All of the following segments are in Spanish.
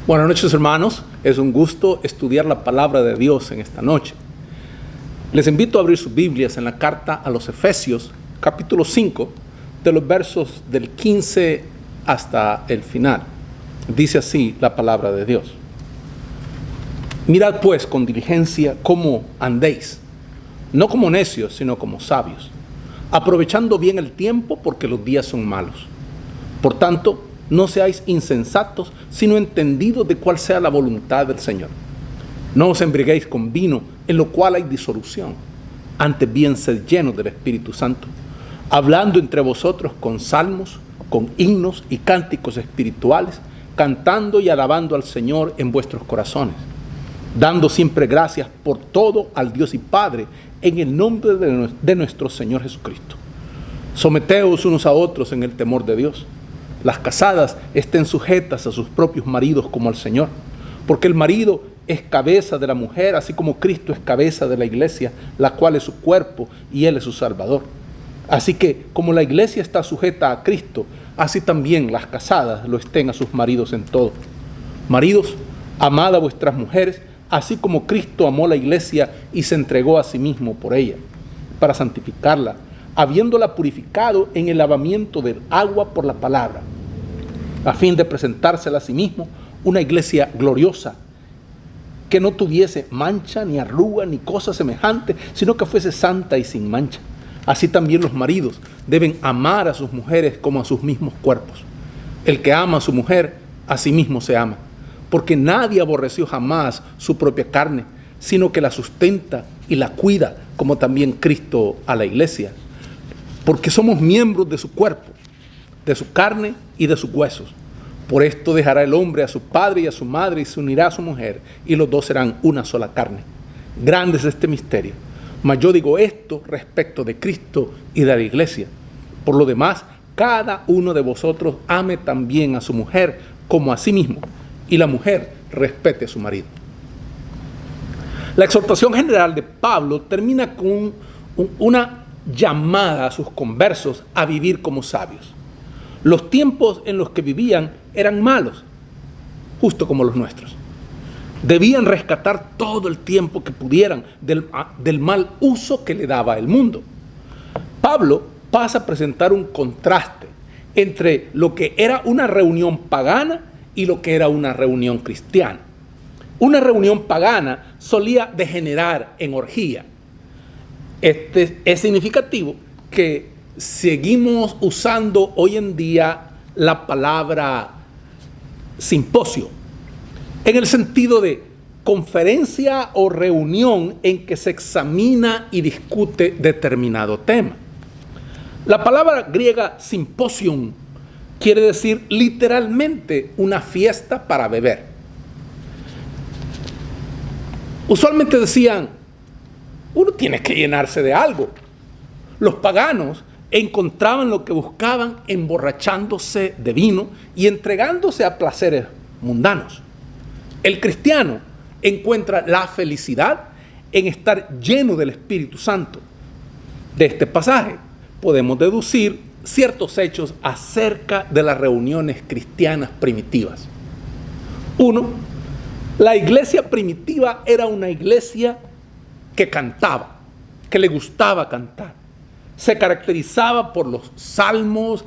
Buenas noches, hermanos. Es un gusto estudiar la palabra de Dios en esta noche. Les invito a abrir sus Biblias en la carta a los Efesios, capítulo 5, de los versos del 15 hasta el final. Dice así la palabra de Dios. Mirad pues con diligencia cómo andéis, no como necios, sino como sabios, aprovechando bien el tiempo porque los días son malos. Por tanto, no seáis insensatos, sino entendidos de cuál sea la voluntad del Señor. No os embriaguéis con vino, en lo cual hay disolución. Antes bien, sed llenos del Espíritu Santo, hablando entre vosotros con salmos, con himnos y cánticos espirituales, cantando y alabando al Señor en vuestros corazones, dando siempre gracias por todo al Dios y Padre, en el nombre de nuestro Señor Jesucristo. Someteos unos a otros en el temor de Dios. Las casadas estén sujetas a sus propios maridos como al Señor, porque el marido es cabeza de la mujer, así como Cristo es cabeza de la iglesia, la cual es su cuerpo y Él es su Salvador. Así que, como la iglesia está sujeta a Cristo, así también las casadas lo estén a sus maridos en todo. Maridos, amad a vuestras mujeres, así como Cristo amó la iglesia y se entregó a sí mismo por ella, para santificarla, habiéndola purificado en el lavamiento del agua por la palabra, a fin de presentársela a sí mismo una iglesia gloriosa, que no tuviese mancha, ni arruga, ni cosa semejante, sino que fuese santa y sin mancha. Así también los maridos deben amar a sus mujeres como a sus mismos cuerpos. El que ama a su mujer, a sí mismo se ama, porque nadie aborreció jamás su propia carne, sino que la sustenta y la cuida, como también Cristo a la iglesia, porque somos miembros de su cuerpo, de su carne y de sus huesos. Por esto dejará el hombre a su padre y a su madre y se unirá a su mujer, y los dos serán una sola carne. Grande es este misterio, mas yo digo esto respecto de Cristo y de la iglesia. Por lo demás, cada uno de vosotros ame también a su mujer como a sí mismo, y la mujer respete a su marido. La exhortación general de Pablo termina con una llamada a sus conversos a vivir como sabios. Los tiempos en los que vivían eran malos, justo como los nuestros. Debían rescatar todo el tiempo que pudieran del mal uso que le daba el mundo. Pablo pasa a presentar un contraste entre lo que era una reunión pagana y lo que era una reunión cristiana. Una reunión pagana solía degenerar en orgía. Es significativo que seguimos usando hoy en día la palabra simposio, en el sentido de conferencia o reunión en que se examina y discute determinado tema. La palabra griega simposium quiere decir literalmente una fiesta para beber. Usualmente decían, uno tiene que llenarse de algo. Los paganos encontraban lo que buscaban emborrachándose de vino y entregándose a placeres mundanos. El cristiano encuentra la felicidad en estar lleno del Espíritu Santo. De este pasaje podemos deducir ciertos hechos acerca de las reuniones cristianas primitivas. Uno, la iglesia primitiva era una iglesia que cantaba, que le gustaba cantar. Se caracterizaba por los salmos,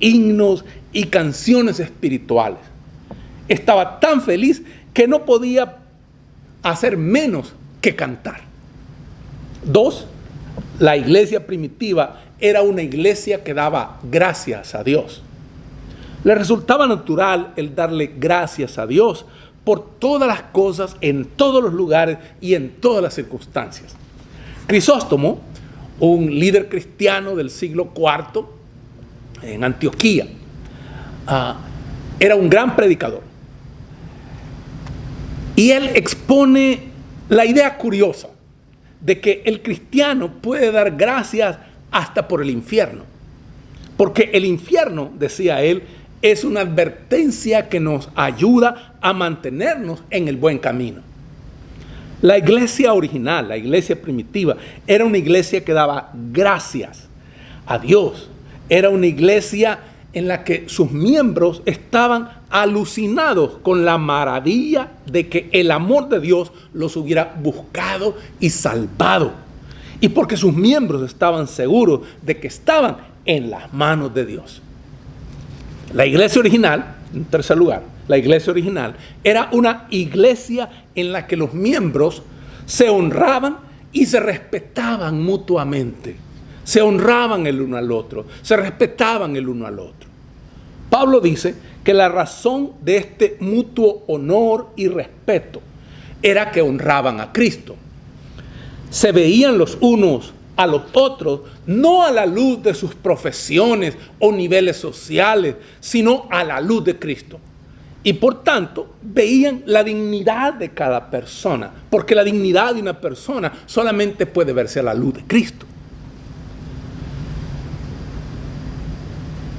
himnos y canciones espirituales. Estaba tan feliz que no podía hacer menos que cantar. Dos, la iglesia primitiva era una iglesia que daba gracias a Dios. Le resultaba natural el darle gracias a Dios por todas las cosas, en todos los lugares y en todas las circunstancias. Crisóstomo, un líder cristiano del siglo IV en Antioquía, era un gran predicador. Y él expone la idea curiosa de que el cristiano puede dar gracias hasta por el infierno. Porque el infierno, decía él, es una advertencia que nos ayuda a mantenernos en el buen camino. La iglesia original, la iglesia primitiva, era una iglesia que daba gracias a Dios. Era una iglesia en la que sus miembros estaban alucinados con la maravilla de que el amor de Dios los hubiera buscado y salvado. Y porque sus miembros estaban seguros de que estaban en las manos de Dios. La iglesia original, en tercer lugar, la iglesia original era una iglesia en la que los miembros se honraban y se respetaban mutuamente. Se honraban el uno al otro, se respetaban el uno al otro. Pablo dice que la razón de este mutuo honor y respeto era que honraban a Cristo. Se veían los unos a los otros, no a la luz de sus profesiones o niveles sociales, sino a la luz de Cristo. Y por tanto, veían la dignidad de cada persona, porque la dignidad de una persona solamente puede verse a la luz de Cristo.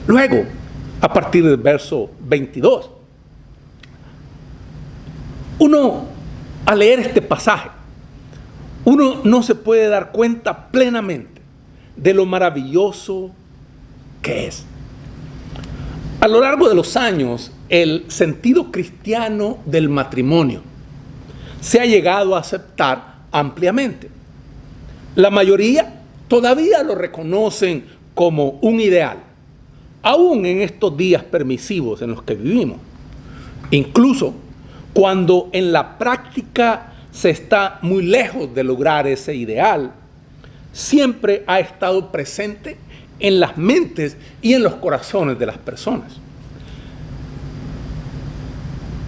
Luego, a partir del verso 22, uno, al leer este pasaje, uno no se puede dar cuenta plenamente de lo maravilloso que es. A lo largo de los años, el sentido cristiano del matrimonio se ha llegado a aceptar ampliamente. La mayoría todavía lo reconocen como un ideal, aún en estos días permisivos en los que vivimos. Incluso cuando en la práctica se está muy lejos de lograr ese ideal, siempre ha estado presente en las mentes y en los corazones de las personas.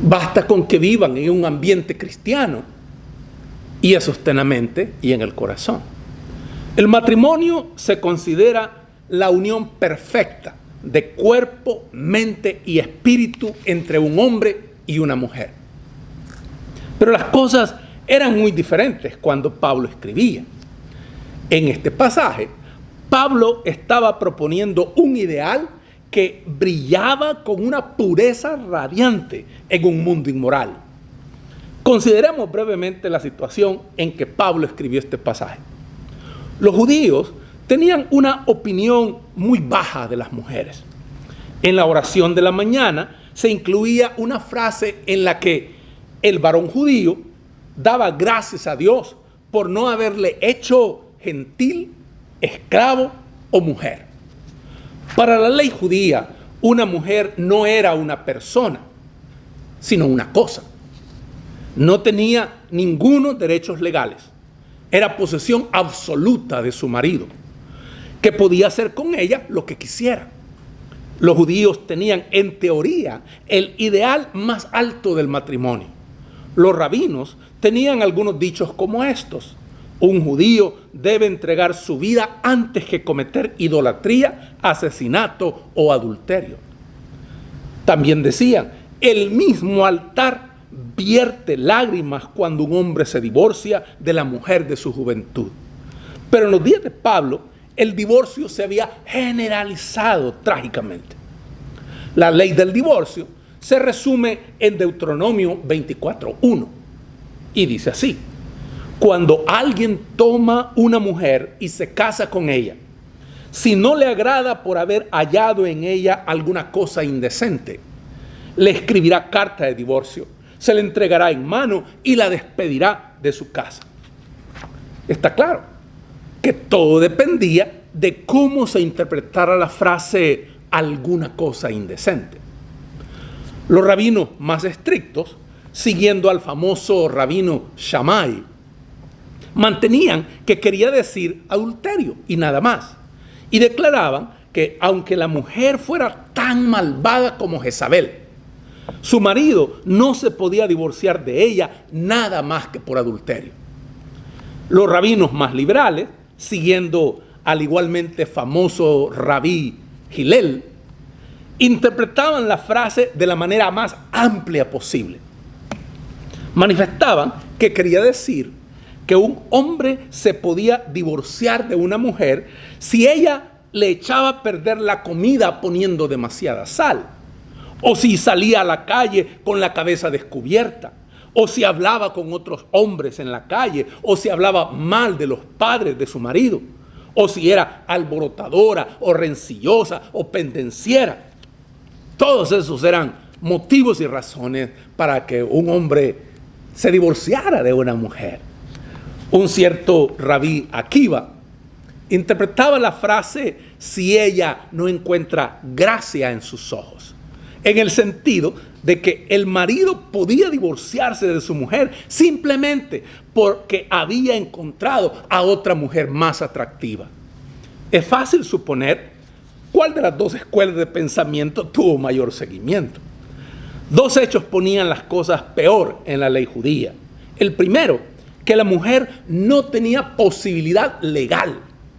Basta con que vivan en un ambiente cristiano y eso está en la mente y en el corazón. El matrimonio se considera la unión perfecta de cuerpo, mente y espíritu entre un hombre y una mujer. Pero las cosas eran muy diferentes cuando Pablo escribía. En este pasaje, Pablo estaba proponiendo un ideal que brillaba con una pureza radiante en un mundo inmoral. Consideremos brevemente la situación en que Pablo escribió este pasaje. Los judíos tenían una opinión muy baja de las mujeres. En la oración de la mañana se incluía una frase en la que el varón judío daba gracias a Dios por no haberle hecho gentil, esclavo o mujer. Para la ley judía, una mujer no era una persona, sino una cosa. No tenía ningunos derechos legales. Era posesión absoluta de su marido, que podía hacer con ella lo que quisiera. Los judíos tenían, en teoría, el ideal más alto del matrimonio. Los rabinos tenían algunos dichos como estos. Un judío debe entregar su vida antes que cometer idolatría, asesinato o adulterio. También decían, el mismo altar vierte lágrimas cuando un hombre se divorcia de la mujer de su juventud. Pero en los días de Pablo, el divorcio se había generalizado trágicamente. La ley del divorcio se resume en Deuteronomio 24:1 y dice así: cuando alguien toma una mujer y se casa con ella, si no le agrada por haber hallado en ella alguna cosa indecente, le escribirá carta de divorcio, se le entregará en mano y la despedirá de su casa. Está claro que todo dependía de cómo se interpretara la frase alguna cosa indecente. Los rabinos más estrictos, siguiendo al famoso rabino Shammai, mantenían que quería decir adulterio y nada más. Y declaraban que aunque la mujer fuera tan malvada como Jezabel, su marido no se podía divorciar de ella nada más que por adulterio. Los rabinos más liberales, siguiendo al igualmente famoso rabí Hillel, interpretaban la frase de la manera más amplia posible. Manifestaban que quería decir que un hombre se podía divorciar de una mujer si ella le echaba a perder la comida poniendo demasiada sal, o si salía a la calle con la cabeza descubierta, o si hablaba con otros hombres en la calle, o si hablaba mal de los padres de su marido, o si era alborotadora o rencillosa o pendenciera. Todos esos eran motivos y razones para que un hombre se divorciara de una mujer. Un cierto Rabí Akiva interpretaba la frase si ella no encuentra gracia en sus ojos, en el sentido de que el marido podía divorciarse de su mujer simplemente porque había encontrado a otra mujer más atractiva. Es fácil suponer cuál de las dos escuelas de pensamiento tuvo mayor seguimiento. Dos hechos ponían las cosas peor en la ley judía. El primero, que la mujer no tenía posibilidad legal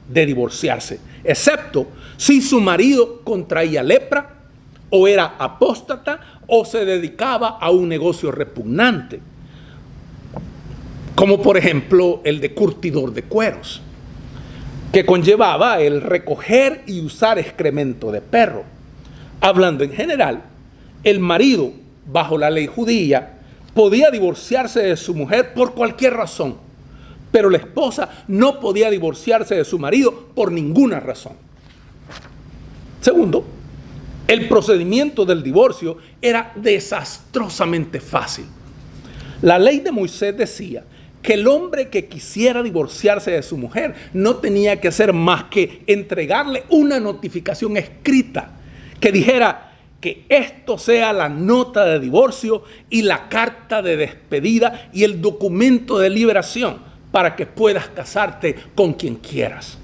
de divorciarse, excepto si su marido contraía lepra, o era apóstata, o se dedicaba a un negocio repugnante, como por ejemplo el de curtidor de cueros, que conllevaba el recoger y usar excremento de perro. Hablando en general, el marido, bajo la ley judía, podía divorciarse de su mujer por cualquier razón, pero la esposa no podía divorciarse de su marido por ninguna razón. Segundo, el procedimiento del divorcio era desastrosamente fácil. La ley de Moisés decía que el hombre que quisiera divorciarse de su mujer no tenía que hacer más que entregarle una notificación escrita que dijera que esto sea la nota de divorcio y la carta de despedida y el documento de liberación para que puedas casarte con quien quieras.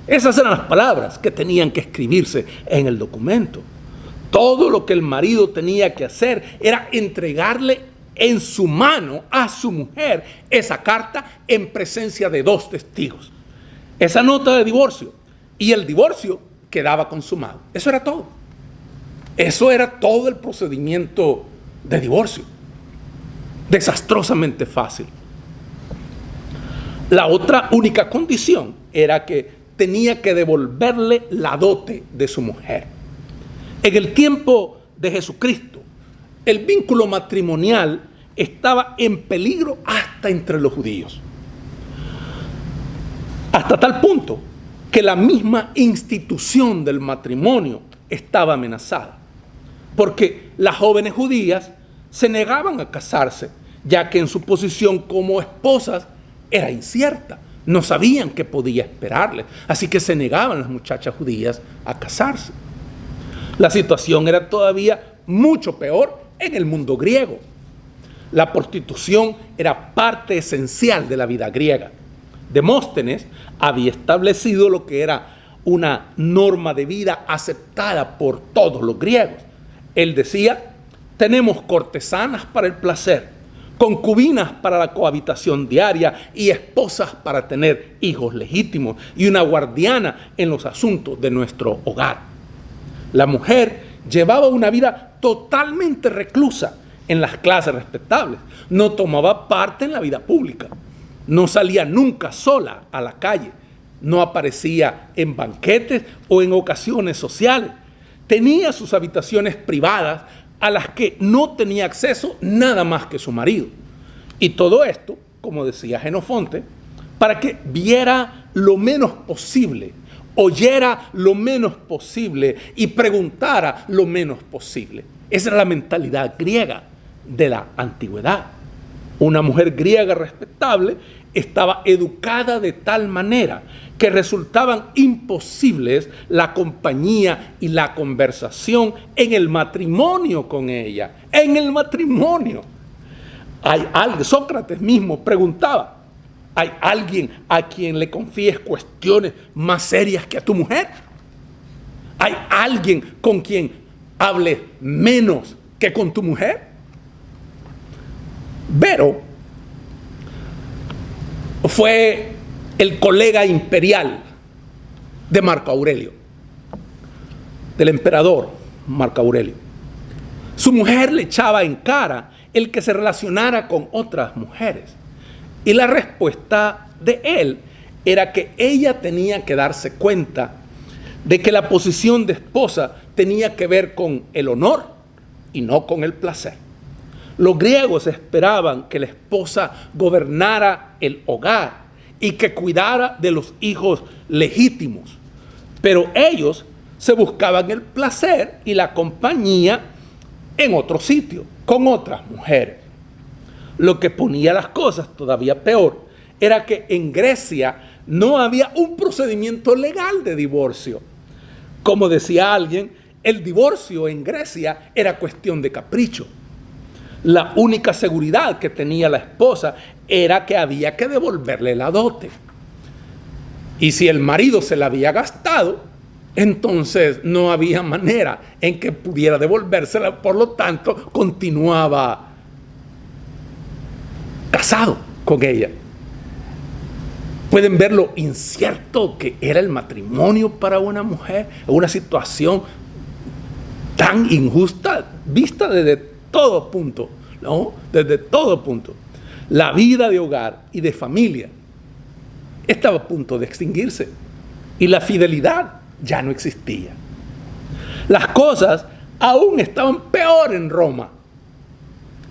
Esas eran las palabras que tenían que escribirse en el documento. Todo lo que el marido tenía que hacer era entregarle en su mano a su mujer esa carta en presencia de dos testigos. Esa nota de divorcio y el divorcio quedaba consumado. Eso era todo. Eso era todo el procedimiento de divorcio. Desastrosamente fácil. La otra única condición era que tenía que devolverle la dote de su mujer. En el tiempo de Jesucristo, el vínculo matrimonial estaba en peligro hasta entre los judíos. Hasta tal punto que la misma institución del matrimonio estaba amenazada, porque las jóvenes judías se negaban a casarse, ya que en su posición como esposas era incierta. No sabían qué podía esperarles, así que se negaban las muchachas judías a casarse. La situación era todavía mucho peor en el mundo griego. La prostitución era parte esencial de la vida griega. Demóstenes había establecido lo que era una norma de vida aceptada por todos los griegos. Él decía, tenemos cortesanas para el placer, concubinas para la cohabitación diaria y esposas para tener hijos legítimos y una guardiana en los asuntos de nuestro hogar. La mujer llevaba una vida totalmente reclusa en las clases respetables. No tomaba parte en la vida pública. No salía nunca sola a la calle. No aparecía en banquetes o en ocasiones sociales. Tenía sus habitaciones privadas a las que no tenía acceso nada más que su marido. Y todo esto, como decía Jenofonte, para que viera lo menos posible, oyera lo menos posible y preguntara lo menos posible. Esa era la mentalidad griega de la antigüedad. Una mujer griega respetable estaba educada de tal manera que resultaban imposibles la compañía y la conversación en el matrimonio con ella. En el matrimonio. Sócrates mismo preguntaba, ¿hay alguien a quien le confíes cuestiones más serias que a tu mujer? ¿Hay alguien con quien hables menos que con tu mujer? Vero fue el colega imperial de Marco Aurelio, del emperador Marco Aurelio. Su mujer le echaba en cara el que se relacionara con otras mujeres. Y la respuesta de él era que ella tenía que darse cuenta de que la posición de esposa tenía que ver con el honor y no con el placer. Los griegos esperaban que la esposa gobernara el hogar y que cuidara de los hijos legítimos, pero ellos se buscaban el placer y la compañía en otro sitio, con otras mujeres. Lo que ponía las cosas todavía peor era que en Grecia no había un procedimiento legal de divorcio. Como decía alguien, el divorcio en Grecia era cuestión de capricho. La única seguridad que tenía la esposa era que había que devolverle la dote. Y si el marido se la había gastado, entonces no había manera en que pudiera devolvérsela, por lo tanto continuaba casado con ella. Pueden ver lo incierto que era el matrimonio para una mujer, una situación tan injusta, vista desde todo punto, ¿no? Desde todo punto. La vida de hogar y de familia estaba a punto de extinguirse y la fidelidad ya no existía. Las cosas aún estaban peor en Roma.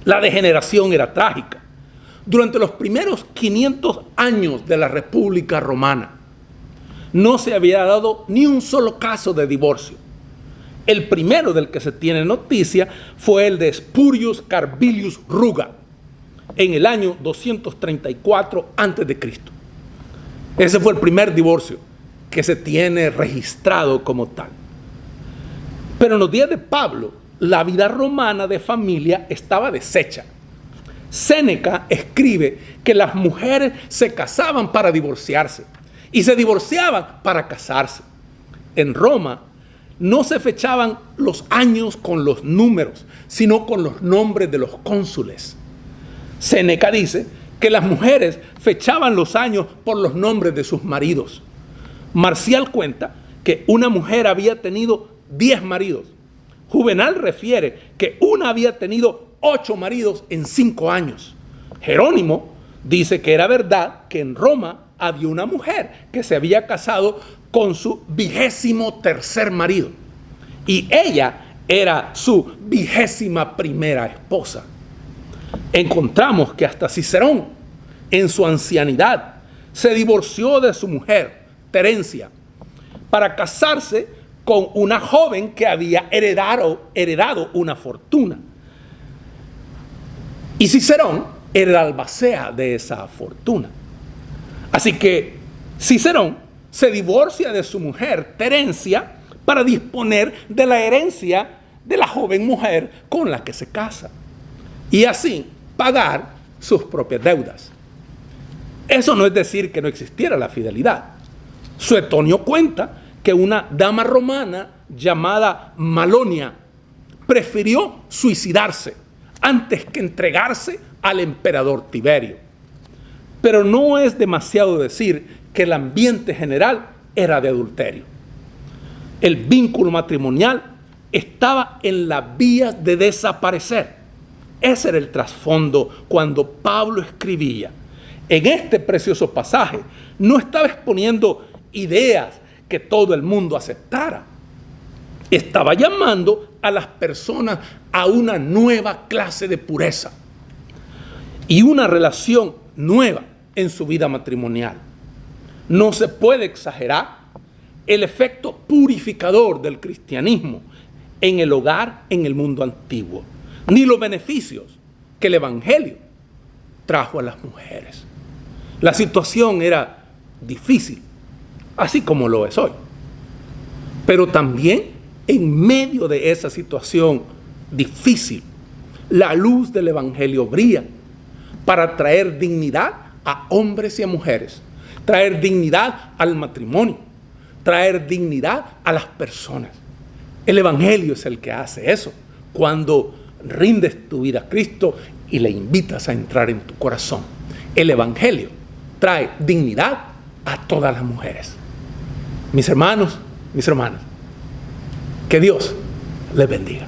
La degeneración era trágica. Durante los primeros 500 años de la República Romana, no se había dado ni un solo caso de divorcio. El primero del que se tiene noticia fue el de Spurius Carvilius Ruga, en el año 234 a.C. Ese fue el primer divorcio que se tiene registrado como tal. Pero en los días de Pablo, la vida romana de familia estaba deshecha. Séneca escribe que las mujeres se casaban para divorciarse y se divorciaban para casarse. En Roma no se fechaban los años con los números, sino con los nombres de los cónsules. Séneca dice que las mujeres fechaban los años por los nombres de sus maridos. Marcial cuenta que una mujer había tenido 10 maridos. Juvenal refiere que una había tenido 8 maridos en 5 años. Jerónimo dice que era verdad que en Roma había una mujer que se había casado con su 23º marido. Y ella era su 21ª esposa. Encontramos que hasta Cicerón, en su ancianidad, se divorció de su mujer, Terencia, para casarse con una joven que había heredado una fortuna. Y Cicerón era el albacea de esa fortuna. Así que Cicerón se divorcia de su mujer, Terencia, para disponer de la herencia de la joven mujer con la que se casa. Y así pagar sus propias deudas. Eso no es decir que no existiera la fidelidad. Suetonio cuenta que una dama romana llamada Malonia prefirió suicidarse antes que entregarse al emperador Tiberio. Pero no es demasiado decir que el ambiente general era de adulterio. El vínculo matrimonial estaba en las vías de desaparecer. Ese era el trasfondo cuando Pablo escribía. En este precioso pasaje no estaba exponiendo ideas que todo el mundo aceptara. Estaba llamando a las personas a una nueva clase de pureza y una relación nueva en su vida matrimonial. No se puede exagerar el efecto purificador del cristianismo en el hogar en el mundo antiguo, ni los beneficios que el Evangelio trajo a las mujeres. La situación era difícil, así como lo es hoy. Pero también en medio de esa situación difícil, la luz del Evangelio brilla para traer dignidad a hombres y a mujeres, traer dignidad al matrimonio, traer dignidad a las personas. El Evangelio es el que hace eso, cuando rindes tu vida a Cristo y le invitas a entrar en tu corazón. El Evangelio trae dignidad a todas las mujeres. Mis hermanos, mis hermanas, que Dios les bendiga.